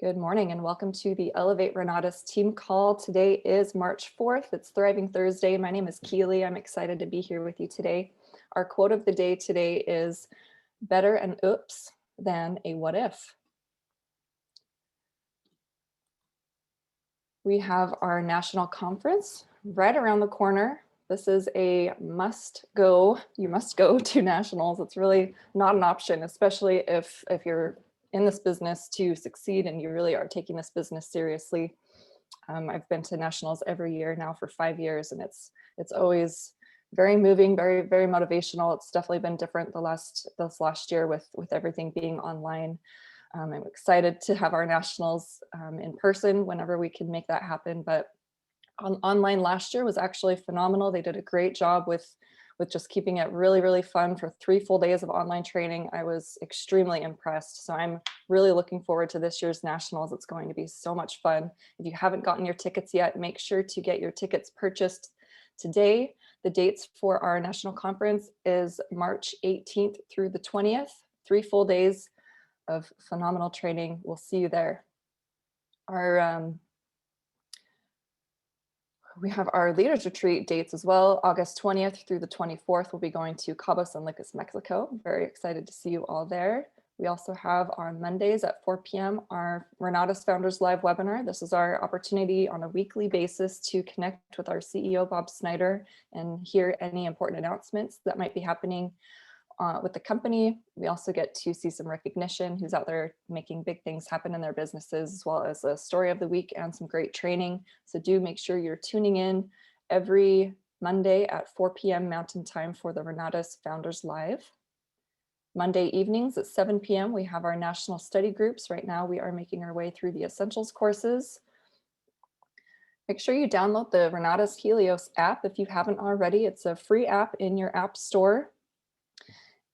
Good morning and welcome to the Elevate Renatus team call. Today is March 4th. It's Thriving Thursday. My name is Keely. I'm excited to be here with you today. Our quote of the day today is better an oops than a what if. We have our national conference right around the corner. This is a must go. You must go to nationals. It's really not an option, especially if you're in this business to succeed and you really are taking this business seriously. I've been to nationals every year now for 5 years, and it's always very moving, very motivational. It's definitely been different this last year with everything being online. I'm excited to have our nationals in person whenever we can make that happen. But online last year was actually phenomenal. They did a great job with just keeping it really fun for 3 full days of online training. I was extremely impressed. So I'm really looking forward to this year's nationals. It's going to be so much fun. If you haven't gotten your tickets yet, make sure to get your tickets purchased today. The dates for our national conference is March 18th through the 20th, 3 full days of phenomenal training. We'll see you there. We have our leaders retreat dates as well. August 20th through the 24th, we'll be going to Cabo San Lucas, Mexico. I'm very excited to see you all there. We also have on Mondays at 4 p.m. our Renatus Founders Live webinar. This is our opportunity on a weekly basis to connect with our CEO, Bob Snyder, and hear any important announcements that might be happening with the company. We also get to see some recognition, who's out there making big things happen in their businesses, as well as a story of the week and some great training. So do make sure you're tuning in every Monday at 4 p.m. Mountain Time for the Renatus Founders Live. Monday evenings at 7 p.m. we have our national study groups. Right now we are making our way through the essentials courses. Make sure you download the Renitas Helix app if you haven't already. It's a free app in your app store.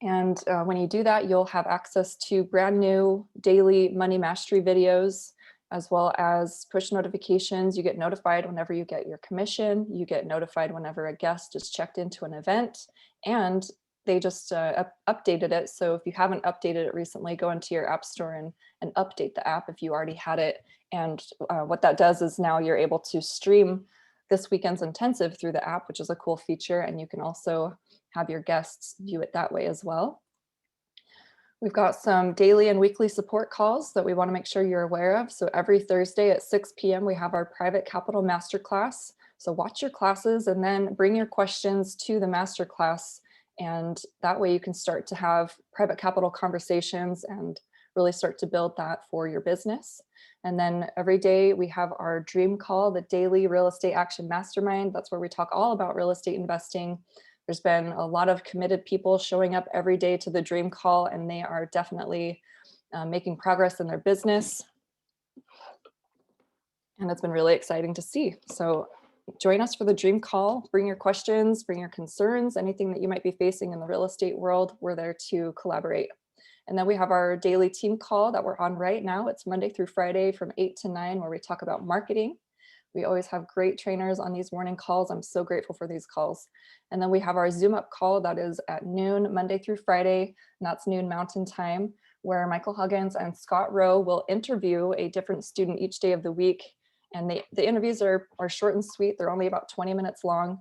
And when you do that, you'll have access to brand new daily money mastery videos, as well as push notifications. You get notified whenever you get your commission. You get notified whenever a guest is checked into an event. And they just updated it. So if you haven't updated it recently, go into your app store and update the app if you already had it. And what that does is now you're able to stream this weekend's intensive through the app, which is a cool feature. And you can also have your guests view it that way as well. We've got some daily and weekly support calls that we want to make sure you're aware of. So every Thursday at 6 p.m. we have our private capital masterclass. So watch your classes and then bring your questions to the masterclass. And that way you can start to have private capital conversations and really start to build that for your business. And then every day we have our dream call, the daily real estate action mastermind. That's where we talk all about real estate investing. There's been a lot of committed people showing up every day to the dream call, and they are definitely making progress in their business. And it's been really exciting to see. So join us for the dream call. Bring your questions, bring your concerns, anything that you might be facing in the real estate world. We're there to collaborate. And then we have our daily team call that we're on right now. It's Monday through Friday from 8 to 9, where we talk about marketing. We always have great trainers on these morning calls. I'm so grateful for these calls. And then we have our Zoom up call that is at noon, Monday through Friday, and that's noon Mountain Time, where Michael Huggins and Scott Rowe will interview a different student each day of the week. And the interviews are short and sweet. They're only about 20 minutes long,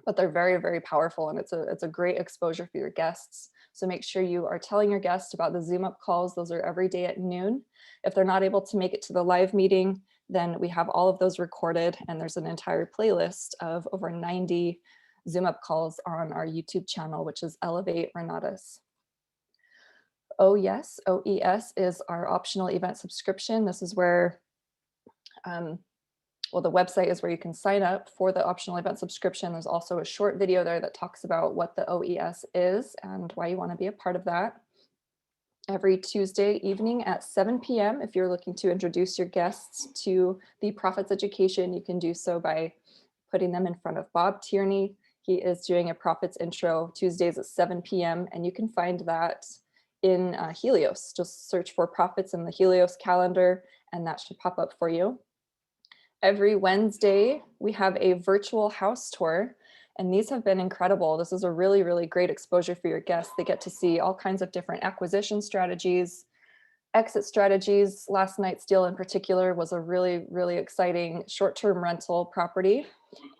but they're very powerful, and it's a great exposure for your guests. So make sure you are telling your guests about the Zoom up calls. Those are every day at noon. If they're not able to make it to the live meeting, then we have all of those recorded, and there's an entire playlist of over 90 Zoom up calls on our YouTube channel, which is Elevate Renatus. Oh yes, OES is our optional event subscription. This is where, the website is where you can sign up for the optional event subscription. There's also a short video there that talks about what the OES is and why you want to be a part of that. Every Tuesday evening at 7 p.m. if you're looking to introduce your guests to the Profits Education, you can do so by putting them in front of Bob Tierney. He is doing a Profits intro Tuesdays at 7 p.m. and you can find that in Helios. Just search for Profits in the Helios calendar and that should pop up for you. Every Wednesday, we have a virtual house tour, and these have been incredible. This is a really great exposure for your guests. They get to see all kinds of different acquisition strategies, exit strategies. Last night's deal in particular was a really, really exciting short-term rental property.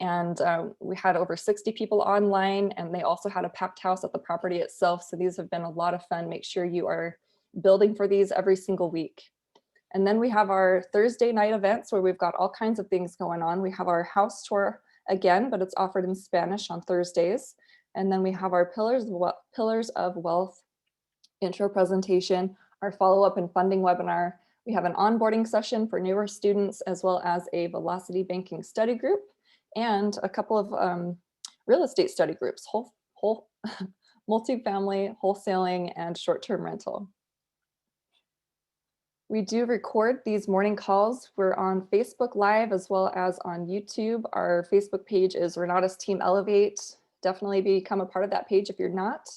And we had over 60 people online, and they also had a packed house at the property itself. So these have been a lot of fun. Make sure you are building for these every single week. And then we have our Thursday night events where we've got all kinds of things going on. We have our house tour again, but it's offered in Spanish on Thursdays. And then we have our Pillars of Wealth intro presentation, our follow-up and funding webinar. We have an onboarding session for newer students, as well as a velocity banking study group and a couple of real estate study groups, whole multifamily, wholesaling, and short-term rental. We do record these morning calls. We're on Facebook Live as well as on YouTube. Our Facebook page is Renatus Team Elevate. Definitely become a part of that page if you're not.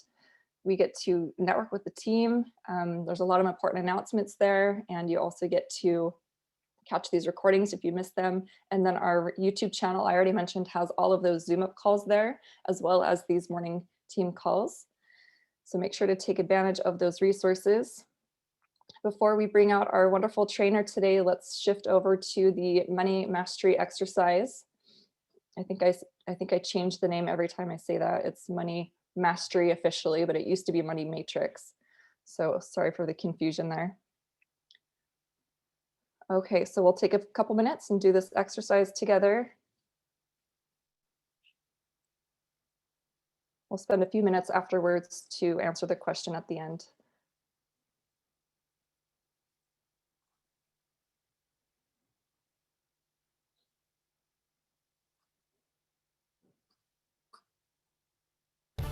We get to network with the team. There's a lot of important announcements there, and you also get to catch these recordings if you miss them. And then our YouTube channel, I already mentioned, has all of those Zoom up calls there, as well as these morning team calls. So make sure to take advantage of those resources. Before we bring out our wonderful trainer today, let's shift over to the money mastery exercise. I think I change the name every time I say that. It's money mastery officially, but it used to be money matrix. So sorry for the confusion there. Okay, so we'll take a couple minutes and do this exercise together. We'll spend a few minutes afterwards to answer the question at the end.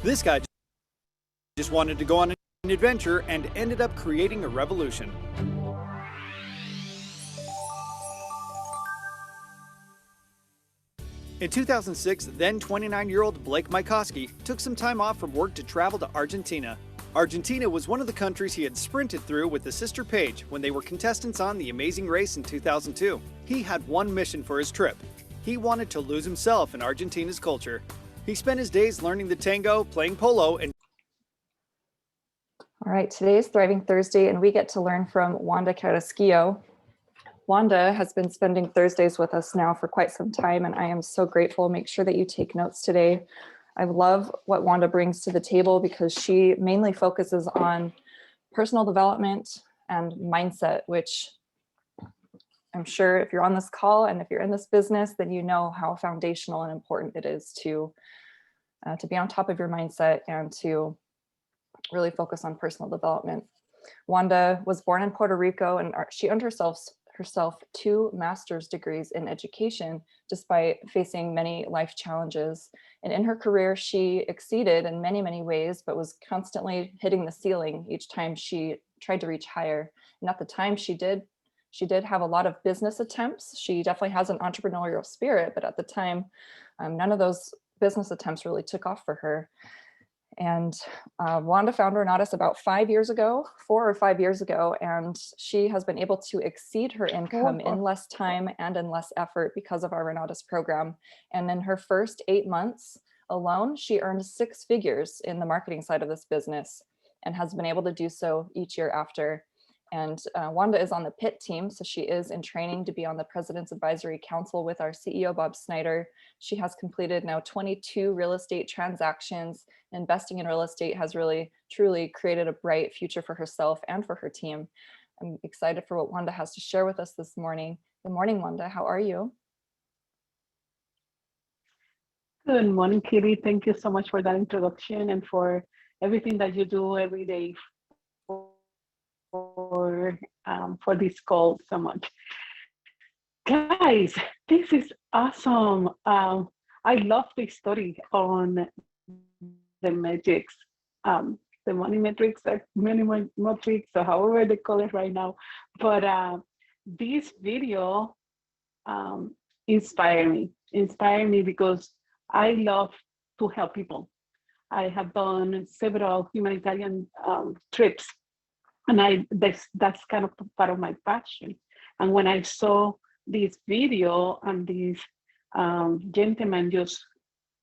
This guy just wanted to go on an adventure and ended up creating a revolution. In 2006, then 29-year-old Blake Mykoski took some time off from work to travel to Argentina. Argentina was one of the countries he had sprinted through with his sister Paige when they were contestants on The Amazing Race in 2002. He had one mission for his trip. He wanted to lose himself in Argentina's culture. He spent his days learning the tango, playing polo, and... All right, today is Thriving Thursday, and we get to learn from Wanda Carrasquillo. Wanda has been spending Thursdays with us now for quite some time, and I am so grateful. Make sure that you take notes today. I love what Wanda brings to the table because she mainly focuses on personal development and mindset, which I'm sure if you're on this call and if you're in this business, then you know how foundational and important it is to be on top of your mindset and to really focus on personal development. Wanda was born in Puerto Rico, and she earned herself 2 master's degrees in education despite facing many life challenges. And in her career, she exceeded in many, many ways, but was constantly hitting the ceiling each time she tried to reach higher. And at the time she did have a lot of business attempts. She definitely has an entrepreneurial spirit, but at the time, none of those business attempts really took off for her. And Wanda found Renatus about 4 or 5 years ago, and she has been able to exceed her income in less time and in less effort because of our Renatus program. And in her first 8 months alone, she earned 6 figures in the marketing side of this business and has been able to do so each year after. And Wanda is on the PIT team, so she is in training to be on the President's Advisory Council with our CEO, Bob Snyder. She has completed now 22 real estate transactions. Investing in real estate has really, truly created a bright future for herself and for her team. I'm excited for what Wanda has to share with us this morning. Good morning, Wanda. How are you? Good morning, Kitty. Thank you so much for that introduction and for everything that you do every day for this call so much. Guys, this is awesome. I love the story on the metrics, the money metrics, money metrics, or however they call it right now. But this video inspired me because I love to help people. I have done several humanitarian trips, and that's kind of part of my passion. And when I saw this video and this gentleman just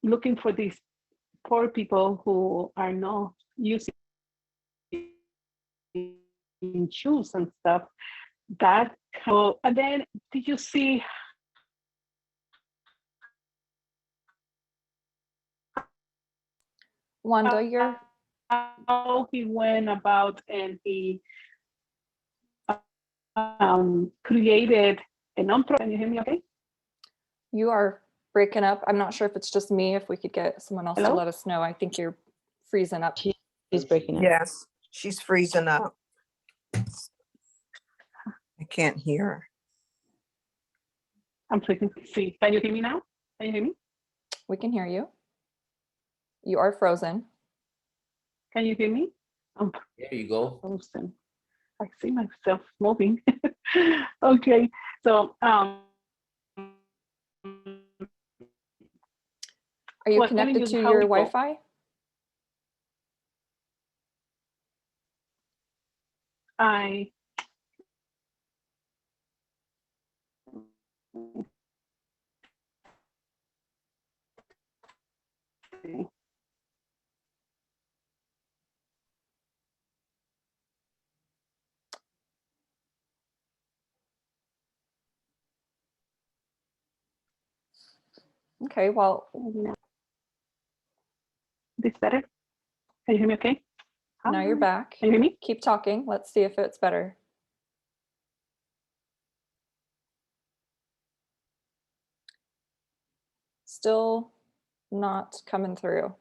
looking for these poor people who are not using shoes and stuff. That and then did you see Wanda, you're how he went about and he created a non-profit? Can you hear me okay? you are breaking up. I'm not sure if it's just me, if we could get someone else to Hello? let us know. I think you're freezing up. She's breaking up. Yes, she's freezing up. I can't hear her. I'm trying to see. Can you hear me now? Can you hear me? We can hear you. You are frozen. Can you hear me? I'm There you go. frozen. I see myself moving. Okay, so Are you was telling connected you to how your we go. Wi-Fi? I Okay, well, this better? Can you hear me okay? now you're Hi. back. Can you hear me? Keep talking. Let's see if it's better. Still not coming through.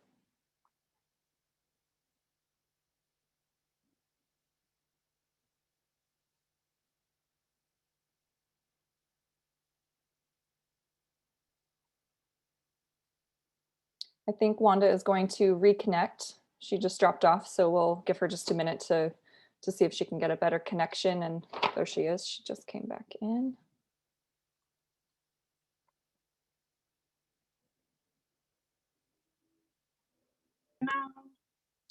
I think Wanda is going to reconnect. She just dropped off, so we'll give her just a minute to see if she can get a better connection. And there she is. She just came back in.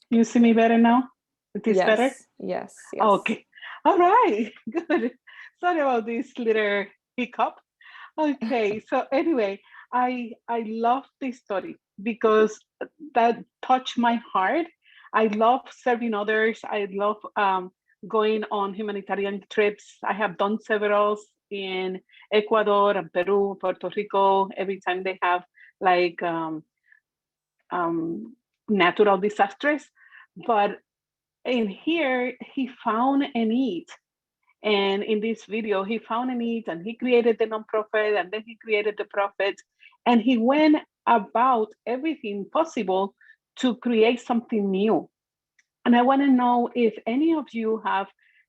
You see me better now? It is better? Yes, yes, yes. Okay. All right. Good. Sorry about this little hiccup. Okay. So anyway, I love this story because that touched my heart. I love serving others. I love going on humanitarian trips. I have done several in Ecuador and Peru, Puerto Rico. Every time they have like natural disasters, but in here he found a need, and in this video he found a need and he created the nonprofit and then he created the profit, and he went about everything possible to create something new. And I want to know if any of you have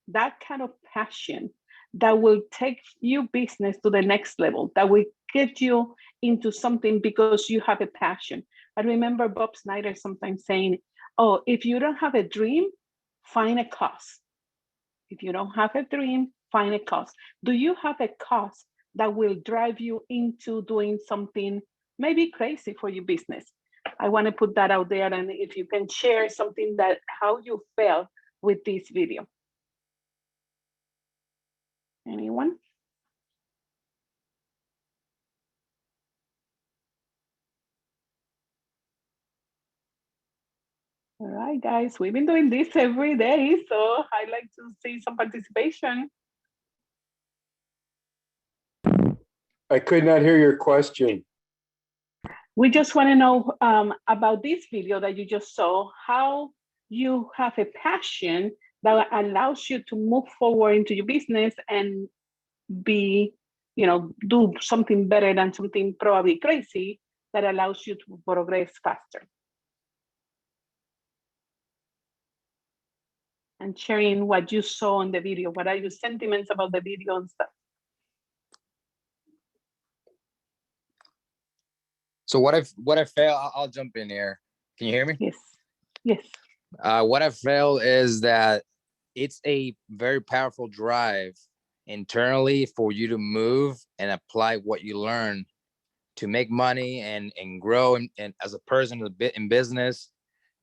that kind of passion that will take your business to the next level, that will get you into something because you have a passion. I remember Bob Snyder sometimes saying, oh, if you don't have a dream, find a cause. If you don't have a dream, find a cause. Do you have a cause that will drive you into doing something maybe crazy for your business? I want to put that out there, and if you can share something that how you felt with this video. Anyone? All right, guys, we've been doing this every day, so I'd like to see some participation. I could not hear your question. We just want to know about this video that you just saw, how you have a passion that allows you to move forward into your business and be, do something better than something probably crazy that allows you to progress faster. And sharing what you saw in the video. What are your sentiments about the video and stuff? So what I felt, I'll jump in here. Can you hear me? Yes. Yes. What I felt is that it's a very powerful drive internally for you to move and apply what you learn to make money and grow and as a person, a bit in business.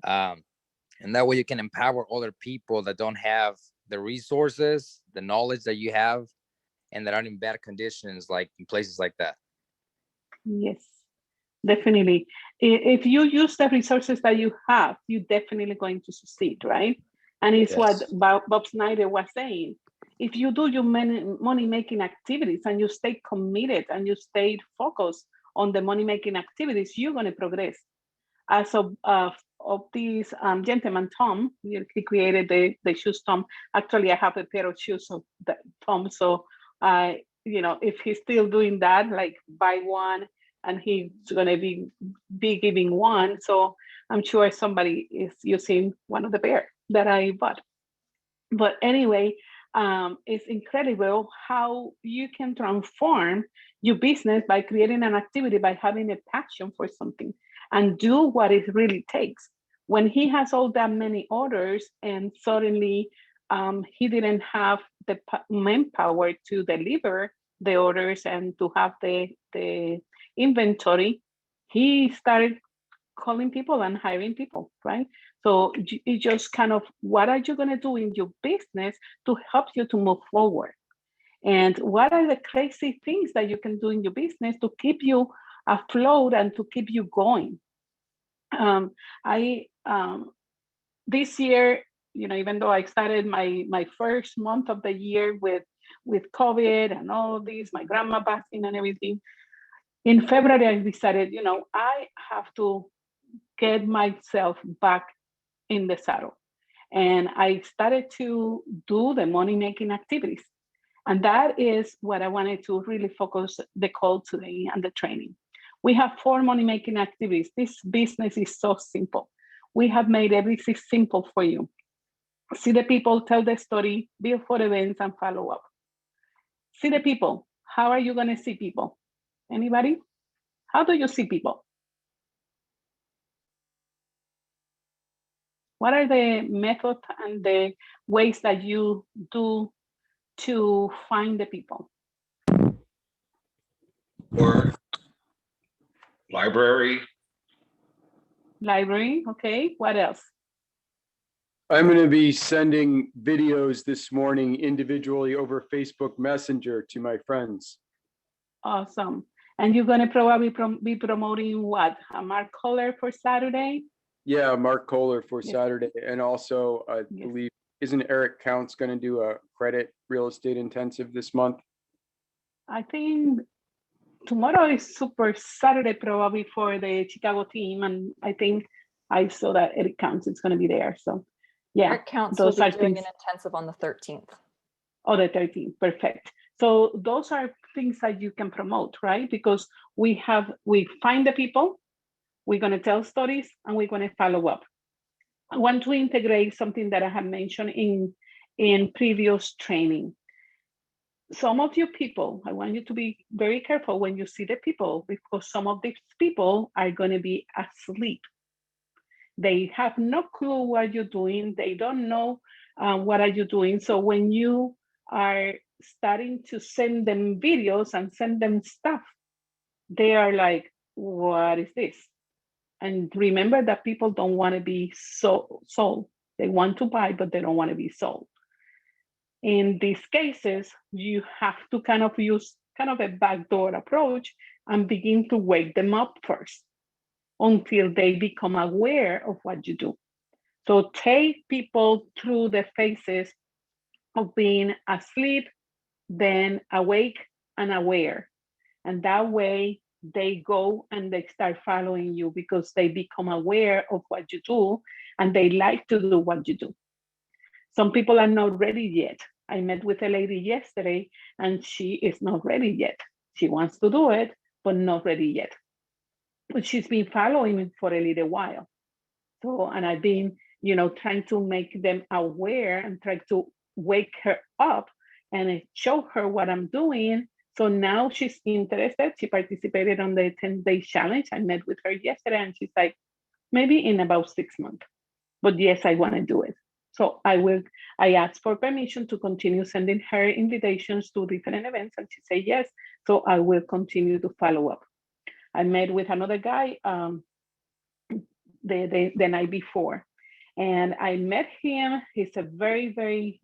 And that way you can empower other people that don't have the resources, the knowledge that you have, and that are in bad conditions, like in places like that. Yes, definitely. If you use the resources that you have, you're definitely going to succeed, right? And it's what Yes. Bob Snyder was saying. If you do your money-making activities and you stay committed and you stay focused on the money-making activities, you're going to progress. As of this gentleman, Tom, he created the shoes, Tom. Actually, I have a pair of shoes of that, Tom. So, if he's still doing that, like buy one, and he's gonna be giving one. So I'm sure somebody is using one of the pair that I bought. But anyway, it's incredible how you can transform your business by creating an activity, by having a passion for something and do what it really takes. When he has all that many orders and suddenly he didn't have the manpower to deliver the orders and to have the inventory, he started calling people and hiring people, right? So it's just kind of, what are you going to do in your business to help you to move forward? And what are the crazy things that you can do in your business to keep you afloat and to keep you going? This year, even though I started my first month of the year with COVID and all of this, my grandma passing and everything, in February, I decided, I have to get myself back in the saddle. And I started to do the money-making activities. And that is what I wanted to really focus the call today and the training. We have 4 money-making activities. This business is so simple. We have made everything simple for you. See the people, tell the story, build for events, and follow up. See the people. How are you going to see people? Anybody? How do you see people? What are the methods and the ways that you do to find the people? Or library. Library, okay. What else? I'm going to be sending videos this morning individually over Facebook Messenger to my friends. Awesome. And you're going to probably be promoting what? A Mark Kohler for Saturday? Yeah, Mark Kohler for Yes. Saturday. And also, I believe, isn't Eric Counts going to do a credit real estate intensive this month? I think tomorrow is Super Saturday probably for the Chicago team. And I think I saw that Eric Counts is going to be there. So yeah, Eric Counts will those be are doing things. an intensive on the 13th. Oh, the 13th, perfect. So those are things that you can promote, right? Because we find the people, we're going to tell stories, and we're going to follow up. I want to integrate something that I have mentioned in previous training. Some of you people, I want you to be very careful when you see the people, because some of these people are going to be asleep. They have no clue what you're doing. They don't know what are you doing. So when you are starting to send them videos and send them stuff, they are like, what is this? And remember that people don't want to be sold. They want to buy, but they don't want to be sold. In these cases, you have to kind of use kind of a backdoor approach and begin to wake them up first until they become aware of what you do. So take people through the phases of being asleep, then awake and aware. And that way they go and they start following you because they become aware of what you do and they like to do what you do. Some people are not ready yet. I met with a lady yesterday and she is not ready yet. She wants to do it, but not ready yet. But she's been following me for a little while. So, and I've been, trying to make them aware and try to wake her up and show her what I'm doing. So now she's interested. She participated on the 10-day challenge. I met with her yesterday and she's like, maybe in about 6 months. But yes, I want to do it. So I asked for permission to continue sending her invitations to different events and she said yes. So I will continue to follow up. I met with another guy the night before and I met him. He's a very, very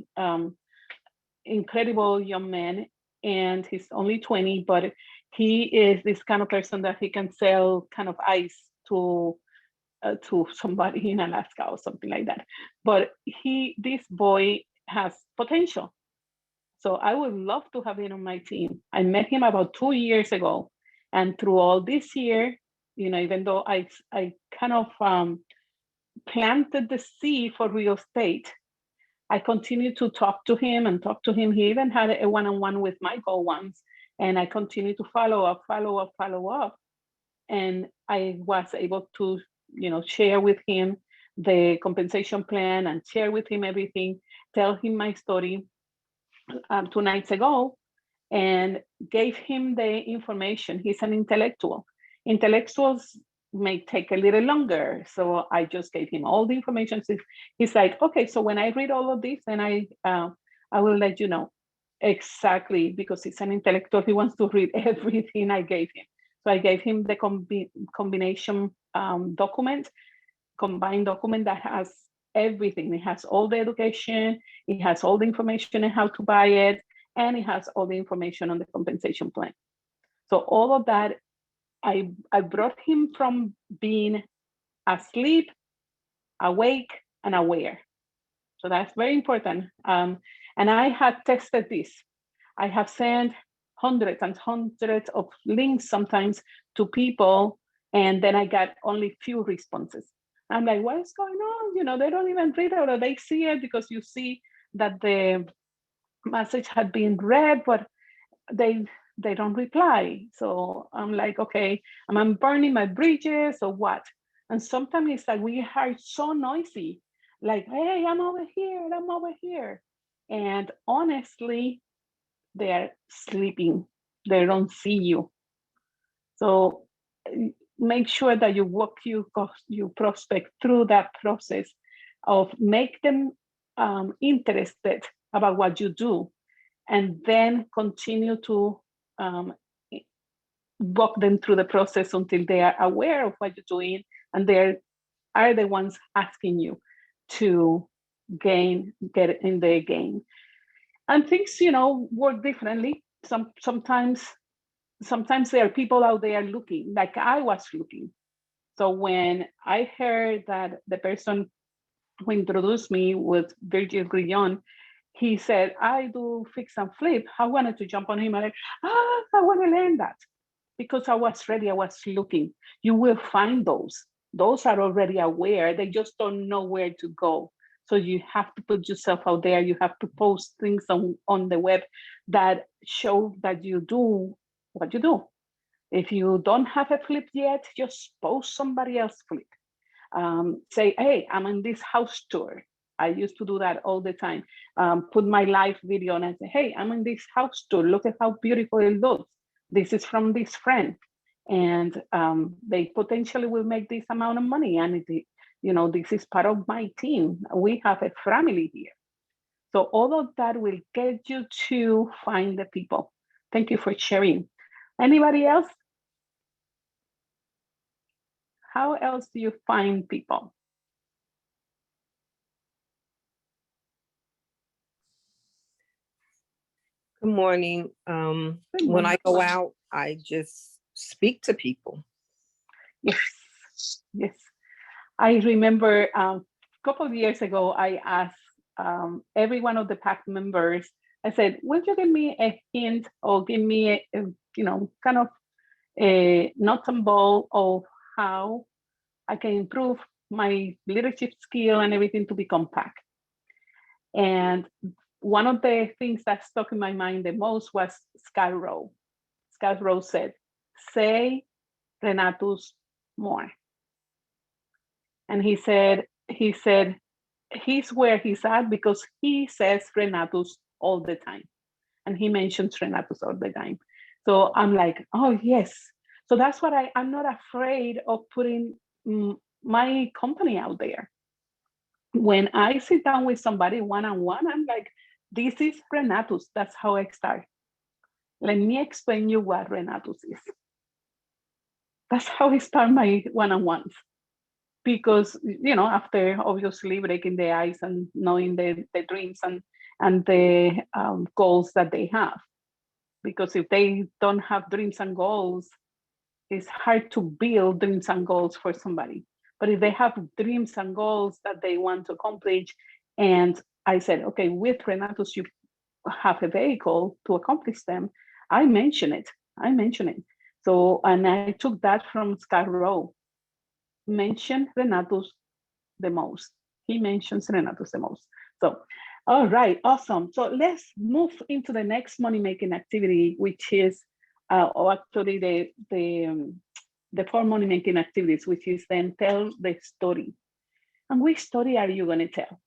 incredible young man and he's only 20, but he is this kind of person that he can sell kind of ice to to somebody in Alaska or something like that. But this boy has potential. So I would love to have him on my team. I met him about 2 years ago. And through all this year, even though I kind of planted the seed for real estate, I continued to talk to him and talk to him. He even had a one-on-one with Michael once. And I continued to follow up. And I was able to, share with him the compensation plan and share with him everything, tell him my story 2 nights ago, and gave him the information. He's an intellectual. Intellectuals may take a little longer. So I just gave him all the information. So he's like, okay, so when I read all of this, then I will let you know. Exactly, because he's an intellectual. He wants to read everything I gave him. So I gave him the combination document, combined document that has everything. It has all the education, it has all the information on how to buy it, and it has all the information on the compensation plan. So all of that, I brought him from being asleep, awake, and aware. So that's very important. And I had tested this. I have sent hundreds and hundreds of links sometimes to people, and then I got only few responses. I'm like, what is going on? They don't even read it, or they see it because you see that the message had been read, but they don't reply. So I'm like, okay, am I burning my bridges or what? And sometimes it's like we are so noisy, like, hey, I'm over here. And honestly, they're sleeping. They don't see you. So make sure that you walk you prospect through that process of make them interested about what you do, and then continue to walk them through the process until they are aware of what you're doing, and they are the ones asking you to get in the game. And things, work differently. Sometimes there are people out there looking, like I was looking. So when I heard that the person who introduced me with Virgil Grillon, he said, I do fix and flip. I wanted to jump on him. I'm like, I want to learn that, because I was ready. I was looking. You will find those. Those are already aware. They just don't know where to go. So you have to put yourself out there. You have to post things on the web that show that you do what you do. If you don't have a flip yet, just post somebody else's flip. Say, hey, I'm in this house tour. I used to do that all the time. Put my live video and I say, hey, I'm in this house tour. Look at how beautiful it looks. This is from this friend. And they potentially will make this amount of money. And this is part of my team. We have a family here. So all of that will get you to find the people. Thank you for sharing. Anybody else? How else do you find people? Good morning. When I go out, I just speak to people. Yes. I remember a couple of years ago, I asked every one of the PAC members, I said, would you give me a hint or give me a kind of a nuts and bolts of how I can improve my leadership skill and everything to become PAC? And one of the things that stuck in my mind the most was Scott Rowe. Scott Rowe said, say Renatus more. And he said he's where he's at because he says Renatus all the time. And he mentions Renatus all the time. So I'm like, oh, yes. So that's what I'm not afraid of putting my company out there. When I sit down with somebody one-on-one, I'm like, this is Renatus. That's how I start. Let me explain you what Renatus is. That's how I start my one-on-ones. Because, after obviously breaking the ice and knowing the dreams and the goals that they have. Because if they don't have dreams and goals, it's hard to build dreams and goals for somebody. But if they have dreams and goals that they want to accomplish, and I said, okay, with Renatus, you have a vehicle to accomplish them, I mention it. So, and I took that from Scott Rowe. Mention Renatus the most. He mentions Renatus the most. So, all right, awesome. So let's move into the next money-making activity, which is, actually the 4 money-making activities, which is then tell the story. And which story are you going to tell?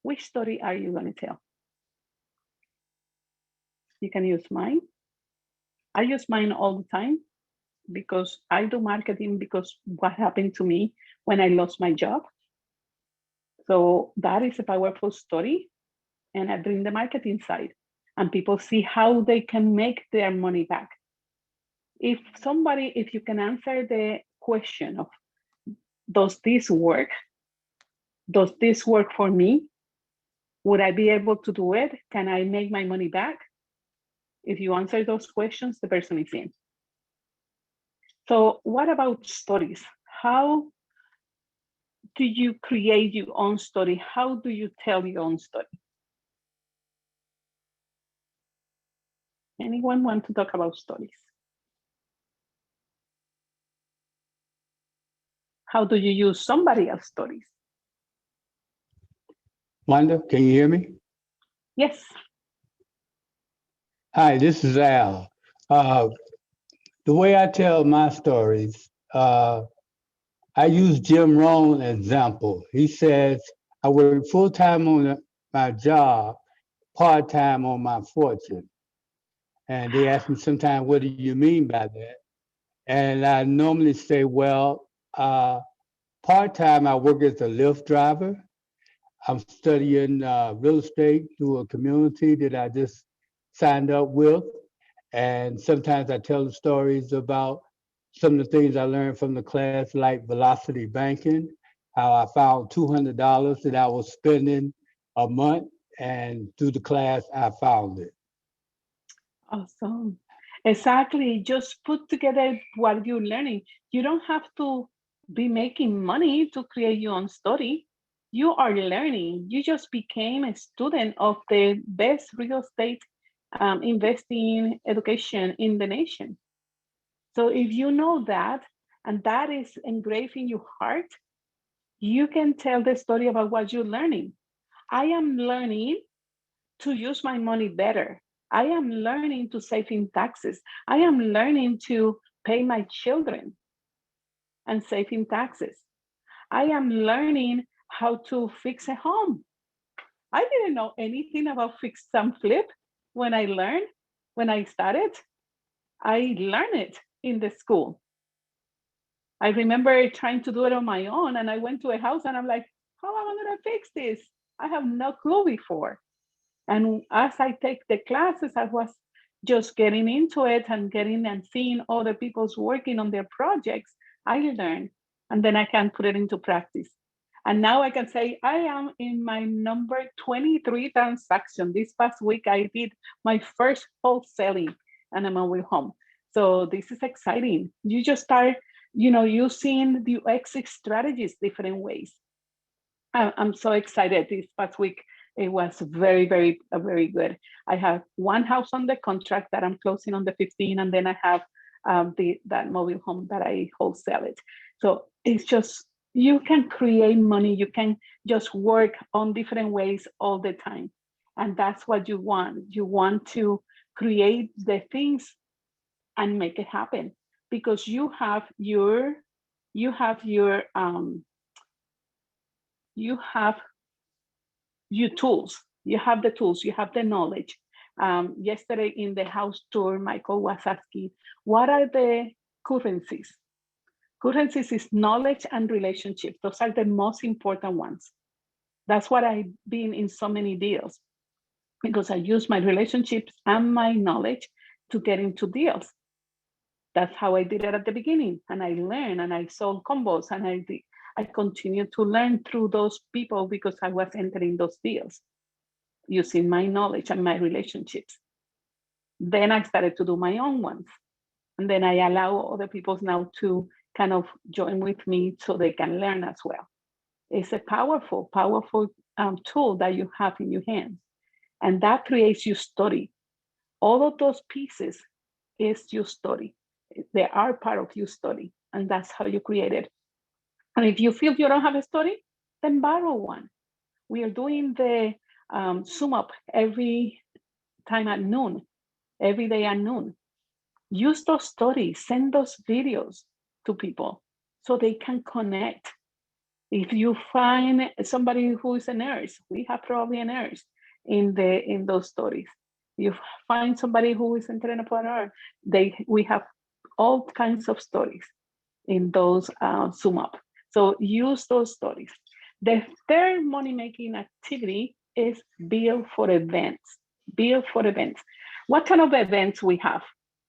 Which story are you going to tell? You can use mine. I use mine all the time because I do marketing because what happened to me when I lost my job. So that is a powerful story. And I bring the marketing side and people see how they can make their money back. If you can answer the question of, does this work? Does this work for me? Would I be able to do it? Can I make my money back? If you answer those questions, the person is in. So what about stories? How do you create your own story? How do you tell your own story? Anyone want to talk about stories? How do you use somebody else's stories? Wanda, can you hear me? Yes. Hi, this is Al. The way I tell my stories, I use Jim Rohn example. He says, I work full-time on my job, part-time on my fortune. And they ask me sometimes, what do you mean by that? And I normally say, well, part-time, I work as a Lyft driver. I'm studying real estate through a community that I just signed up with. And sometimes I tell the stories about some of the things I learned from the class, like velocity banking, how I found $200 that I was spending a month, and through the class, I found it. Awesome. Exactly. Just put together what you're learning. You don't have to be making money to create your own story. You are learning. You just became a student of the best real estate investing education in the nation. So if you know that, and that is engraved in your heart, you can tell the story about what you're learning. I am learning to use my money better. I am learning to save in taxes. I am learning to pay my children and save in taxes. I am learning how to fix a home. I didn't know anything about fix and flip when I started. I learned it in the school. I remember trying to do it on my own, and I went to a house and I'm like, how am I going to fix this? I have no clue before. And as I take the classes, I was just getting into it and getting and seeing other people's working on their projects. I learned, and then I can put it into practice. And now I can say I am in my number 23 transaction. This past week, I did my first wholesaling and I'm on home. So this is exciting. You just start, using the exit strategies different ways. I'm so excited. This past week, it was very, very, very good. I have one house on the contract that I'm closing on the 15th, and then I have that mobile home that I wholesale it. So it's just, you can create money. You can just work on different ways all the time. And that's what you want. You want to create the things and make it happen because you have your tools. You have the tools, you have the knowledge. Yesterday in the house tour, Michael was asking, what are the currencies? Currencies is knowledge and relationships. Those are the most important ones. That's what I've been in so many deals because I use my relationships and my knowledge to get into deals. That's how I did it at the beginning. And I learned and I sold combos and I continued to learn through those people because I was entering those deals using my knowledge and my relationships. Then I started to do my own ones. And then I allow other people now to kind of join with me so they can learn as well. It's a powerful, powerful tool that you have in your hands. And that creates your story. All of those pieces is your story. They are part of your story. And that's how you create it. And if you feel you don't have a story, then borrow one. We are doing the Zoom up every time at noon, every day at noon. Use those stories, send those videos to people so they can connect. If you find somebody who is a nurse, we have probably a nurse in those stories. You find somebody who is an entrepreneur, we have all kinds of stories in those Zoom up. So use those stories. The third money-making activity is build for events. Build for events. What kind of events we have?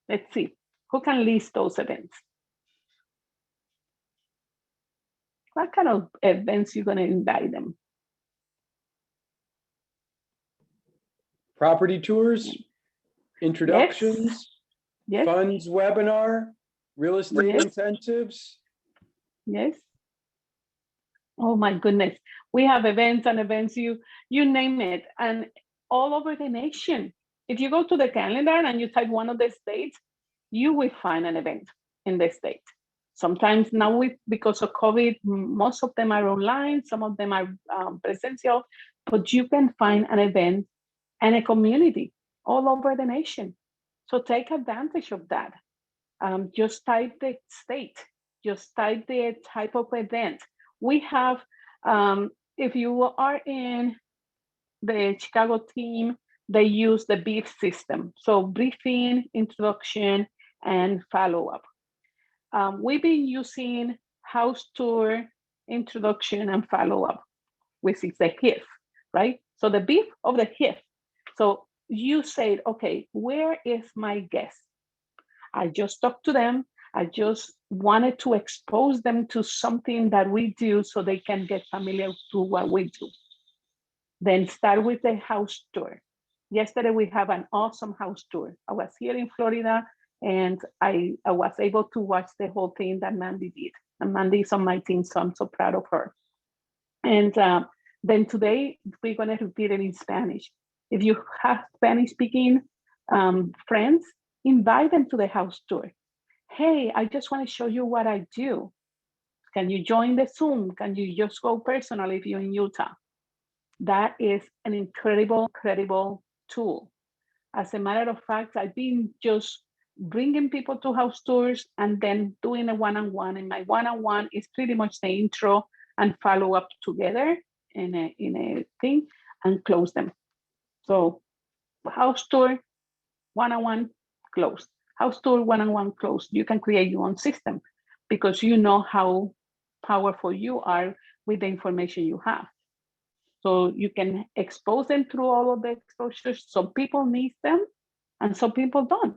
Let's see. Who can list those events? What kind of events you're going to invite them? Property tours, introductions, Yes. funds webinar, real estate Yes. incentives. Yes. Oh my goodness. We have events and events, you name it, and all over the nation. If you go to the calendar and you type one of the states, you will find an event in the state. Sometimes now, because of COVID, most of them are online, some of them are presential, but you can find an event and a community all over the nation. So take advantage of that. Just type the state, just type the type of event. We have, if you are in the Chicago team, they use the BIF system. So briefing, introduction, and follow-up. We've been using house tour, introduction, and follow-up, which is the HIF, right? So the BIF of the HIF. So you said, okay, where is my guest? I just talked to them. I just wanted to expose them to something that we do so they can get familiar to what we do. Then start with the house tour. Yesterday, we have an awesome house tour. I was here in Florida, and I was able to watch the whole thing that Mandy did. And Mandy is on my team, so I'm so proud of her. And then today, we're going to repeat it in Spanish. If you have Spanish-speaking friends, invite them to the house tour. Hey, I just want to show you what I do. Can you join the Zoom? Can you just go personal if you're in Utah? That is an incredible tool. As a matter of fact, I've been just bringing people to house tours and then doing a one-on-one. And my one-on-one is pretty much the intro and follow up together in a thing and close them. So house tour, one-on-one, closed. House tour, one-on-one, closed. You can create your own system because you know how powerful you are with the information you have. So you can expose them through all of the exposures. Some people need them and some people don't.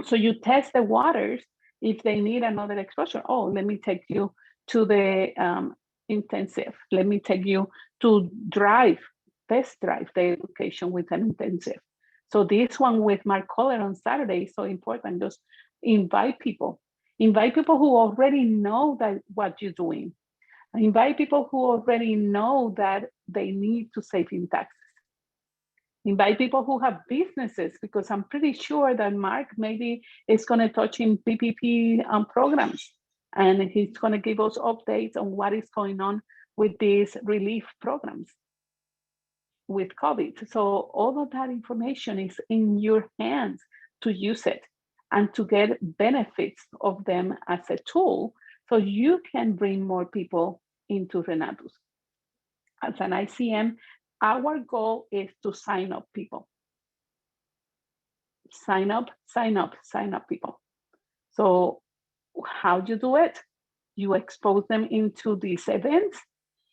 So you test the waters if they need another exposure. Oh, let me take you to the intensive. Let me take you to test drive the education with an intensive. So this one with Mark Kohler on Saturday is so important. Just invite people who already know that what you're doing. Invite people who already know that they need to save in taxes. Invite people who have businesses, because I'm pretty sure that Mark maybe is going to touch in PPP programs, and he's going to give us updates on what is going on with these relief programs with COVID. So all of that information is in your hands to use it and to get benefits of them as a tool, so you can bring more people into Renatus. As an ICM, our goal is to sign up people. Sign up people. So how do you do it? You expose them into these events,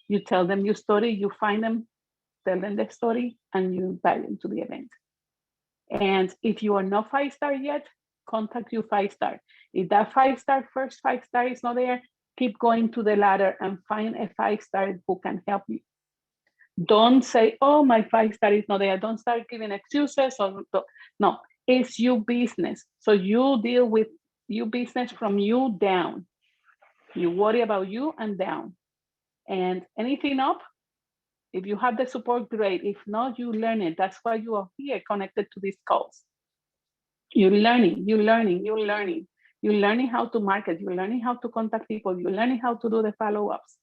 you tell them your story, you find them, tell them the story, and you invite them to the event. And if you are not 5-star yet, contact your 5-star. If that 5-star, first 5-star is not there, keep going to the ladder and find a 5-star who can help you. Don't say, oh, my 5-star is not there. Don't start giving excuses. No, it's your business. So you deal with your business from you down. You worry about you and down. And anything up, if you have the support, great. If not, you learn it. That's why you are here connected to these calls. You're learning, you're learning, you're learning. You're learning how to market. You're learning how to contact people. You're learning how to do the follow-ups.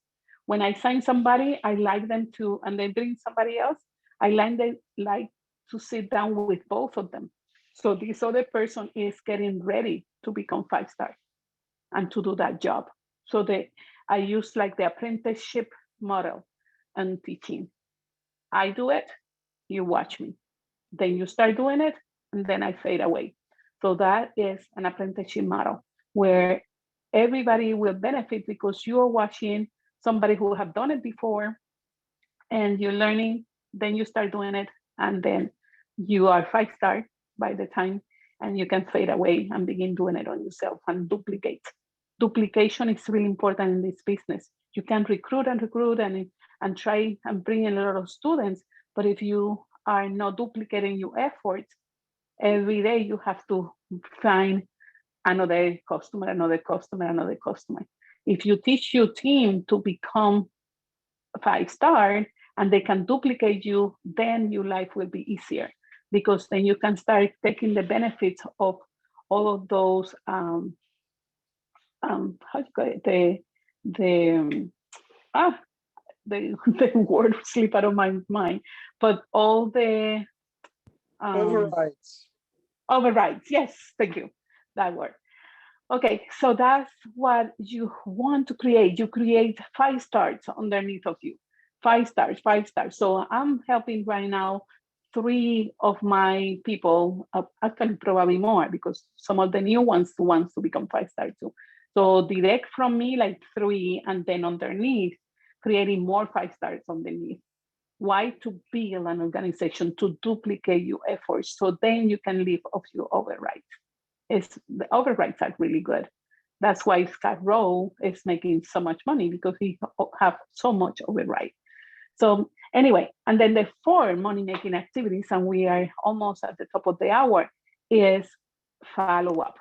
When I sign somebody, I like them to, and they bring somebody else, I like to sit down with both of them. So this other person is getting ready to become 5-star and to do that job. So I use like the apprenticeship model and teaching. I do it, you watch me. Then you start doing it, and then I fade away. So that is an apprenticeship model where everybody will benefit because you are watching somebody who have done it before and you're learning, then you start doing it, and then you are 5-star by the time, and you can fade away and begin doing it on yourself and duplicate. Duplication is really important in this business. You can recruit and try and bring in a lot of students, but if you are not duplicating your efforts, every day you have to find another customer, another customer, another customer. If you teach your team to become 5-star and they can duplicate you, then your life will be easier because then you can start taking the benefits of all of those how do you call it? The word slip out of my mind, but all the Overrides. overrides. Yes, thank you. That word. Okay, so that's what you want to create. You create 5-stars underneath of you. 5-stars, 5-stars. So I'm helping right now 3 of my people, actually probably more because some of the new ones wants to become 5-star too. So direct from me, like 3, and then underneath, creating more 5-stars underneath. Why? To build an organization, to duplicate your efforts, so then you can live off your overrides. The overrides are really good. That's why Scott Rowe is making so much money because he have so much override. So anyway, and then the 4 money-making activities, and we are almost at the top of the hour, is follow-up.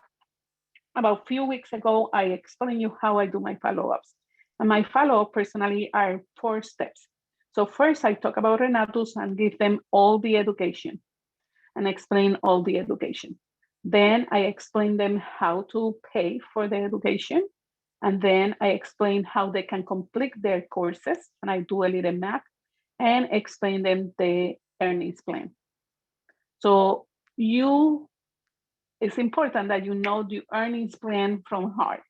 About a few weeks ago, I explained you how I do my follow-ups. And my follow-up personally are 4 steps. So first I talk about Renatus and give them all the education and explain all the education. Then I explain them how to pay for the education. And then I explain how they can complete their courses. And I do a little math and explain them the earnings plan. So it's important that you know the earnings plan from heart,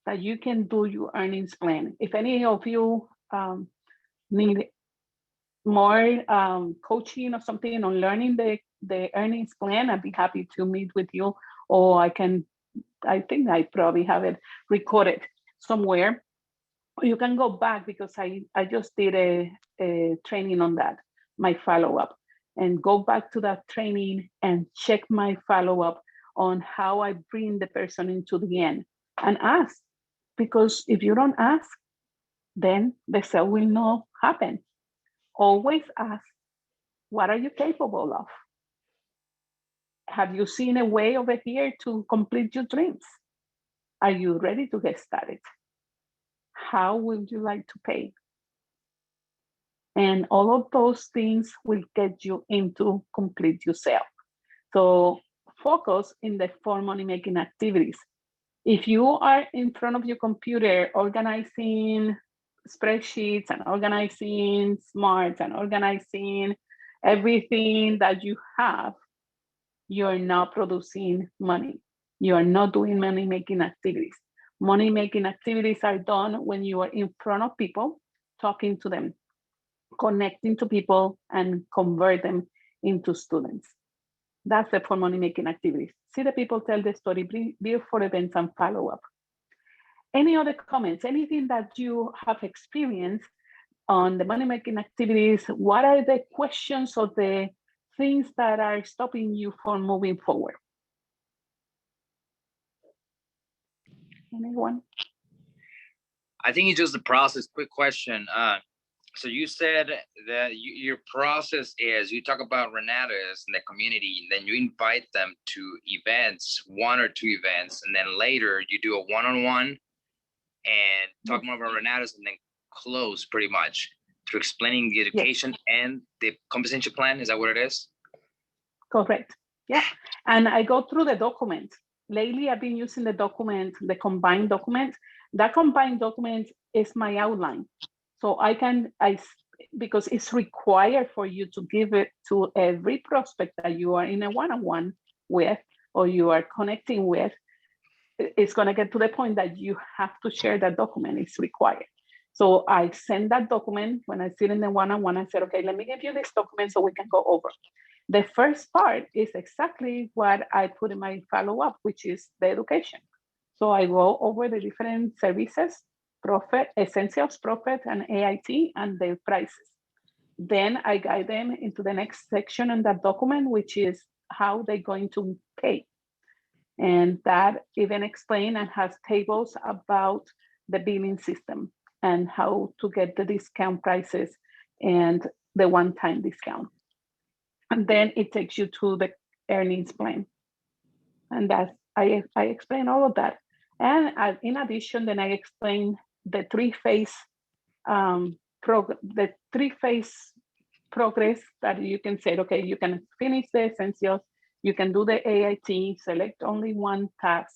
that you can do your earnings plan. If any of you need more coaching or something on learning the earnings plan, I'd be happy to meet with you, or I think I probably have it recorded somewhere. You can go back because I just did a training on that, my follow-up, and go back to that training and check my follow-up on how I bring the person into the end and ask, because if you don't ask, then the sale will not happen. Always ask, what are you capable of? Have you seen a way over here to complete your dreams? Are you ready to get started? How would you like to pay? And all of those things will get you into complete your sale. So focus in the 4 money-making activities. If you are in front of your computer organizing spreadsheets and organizing smarts and organizing everything that you have, you're not producing money. You are not doing money-making activities. Money-making activities are done when you are in front of people, talking to them, connecting to people, and convert them into students. That's the 4 money-making activities. See the people, tell the story, build for events, and follow up. Any other comments, anything that you have experienced on the money-making activities? What are the questions or the things that are stopping you from moving forward? Anyone? I think it's just the process. Quick question. So you said that your process is you talk about Renatus and the community, and then you invite them to events, 1 or 2 events, and then later you do a one-on-one, and talk more about Renatus, and then close pretty much through explaining the education and the compensation plan. Is that what it is? Correct. Yeah. And I go through the document. Lately, I've been using the document, the combined document. That combined document is my outline. So because it's required for you to give it to every prospect that you are in a one-on-one with, or you are connecting with. It's going to get to the point that you have to share that document. It's required. So I send that document when I sit in the one-on-one. I said, okay, let me give you this document so we can go over. The first part is exactly what I put in my follow-up, which is the education. So I go over the different services, Profit, Essentials, Profit, and AIT, and their prices. Then I guide them into the next section in that document, which is how they're going to pay. And that even explain and has tables about the billing system and how to get the discount prices and the one-time discount. And then it takes you to the earnings plan. And that's, I explain all of that. And in addition, then I explain the three-phase progress that you can say, okay, you can finish the essentials, you can do the AIT, select only one task,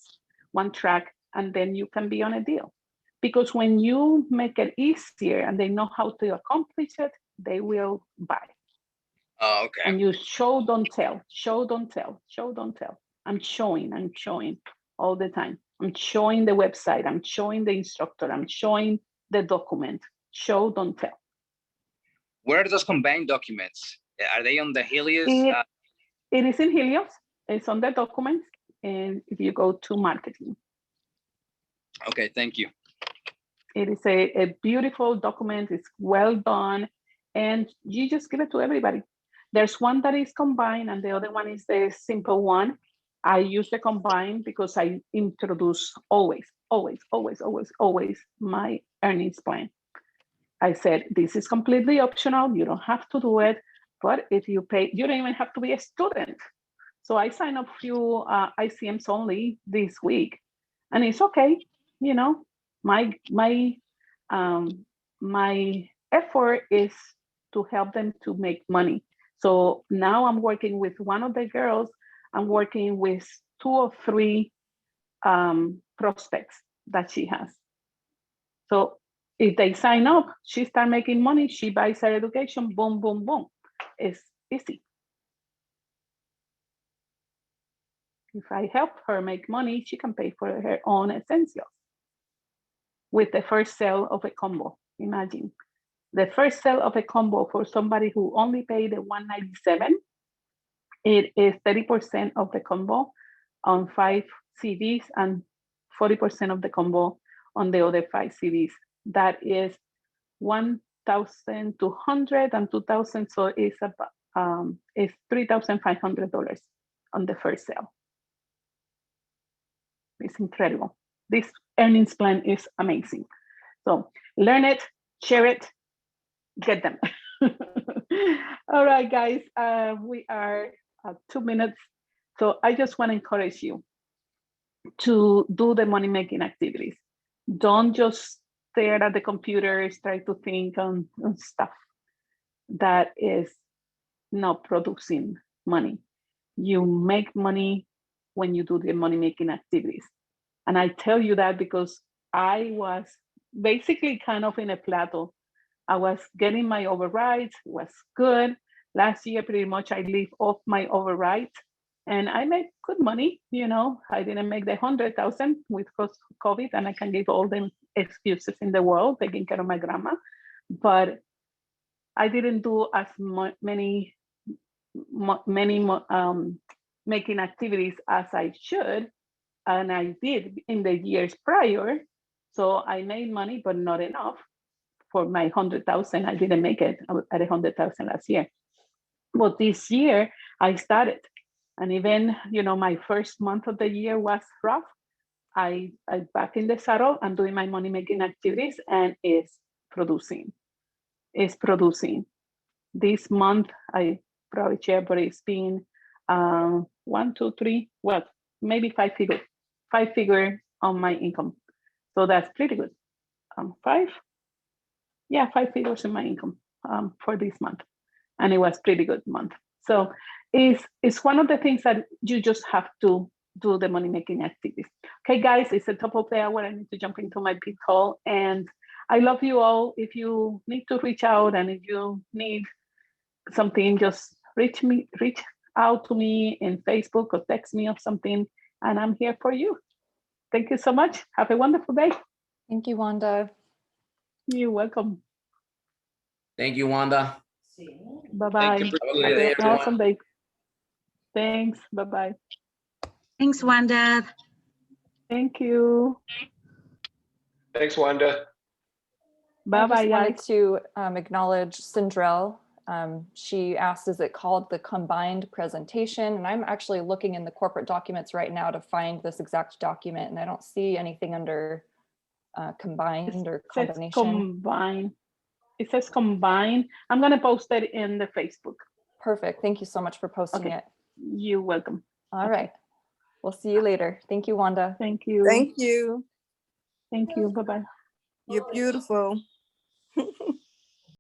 one track, and then you can be on a deal. Because when you make it easier and they know how to accomplish it, they will buy. Oh, okay. And you show, don't tell, show, don't tell, show, don't tell. I'm showing all the time. I'm showing the website, I'm showing the instructor, I'm showing the document. Show, don't tell. Where are those combined documents? Are they on the Helios? It is in Helios. It's on the documents. And if you go to marketing. Okay, thank you. It is a beautiful document. It's well done. And you just give it to everybody. There's one that is combined and the other one is the simple one. I use the combined because I introduce always my earnings plan. I said, this is completely optional. You don't have to do it. But if you pay, you don't even have to be a student. So I sign up few ICMs only this week. And it's okay. You know, my effort is to help them to make money. So now I'm working with one of the girls. I'm working with 2 or 3 prospects that she has. So if they sign up, she start making money, she buys her education, boom, boom, boom. It's easy. If I help her make money, she can pay for her own essentials. With the first sale of a combo, imagine. The first sale of a combo for somebody who only paid the $197, it is 30% of the combo on 5 CDs and 40% of the combo on the other 5 CDs. That is 1,200 and 2,000, so it's about it's $3,500 on the first sale. It's incredible. This earnings plan is amazing. So learn it, share it, get them. All right, guys, we are at 2 minutes. So I just want to encourage you to do the money-making activities. Don't just stare at the computers, try to think on stuff that is not producing money. You make money when you do the money-making activities. And I tell you that because I was basically kind of in a plateau. I was getting my overrides, was good. Last year, pretty much I lived off my override and I made good money. You know, I didn't make the 100,000 with COVID, and I can give all the excuses in the world, taking care of my grandma, but I didn't do as many making activities as I should. And I did in the years prior. So I made money, but not enough for my 100,000. I didn't make it at 100,000 last year. But this year I started, and even, you know, my first month of the year was rough. I back in the saddle and doing my money making activities, and it's producing. It's producing. This month I probably share, but it's been 1, 2, 3, well, maybe 5 figure on my income. So that's pretty good. 5 figures in my income for this month, and it was pretty good month. So it's one of the things that you just have to do the money making activities. Okay, guys, it's the top of the hour. I need to jump into my big call, and I love you all. If you need to reach out and if you need something, just reach out to me in Facebook or text me or something, and I'm here for you. Thank you so much. Have a wonderful day. Thank you, Wanda. You're welcome. Thank you, Wanda. Bye-bye. Have a good Have day, an everyone. awesome day. Thanks. Bye-bye. Thanks, Wanda. Thank you. Thanks, Wanda. Bye-bye, I just wanted guys. to acknowledge Sindrell. She asked, is it called the combined presentation? And I'm actually looking in the corporate documents right now to find this exact document, and I don't see anything under combined or It says combination. combine. It says combine. I'm going to post it in the Facebook. Perfect. Thank you so much for posting Okay. it. You're welcome. All right. We'll see you later. Thank you, Wanda. Thank you. Thank you. Thank you. Bye-bye. You're beautiful.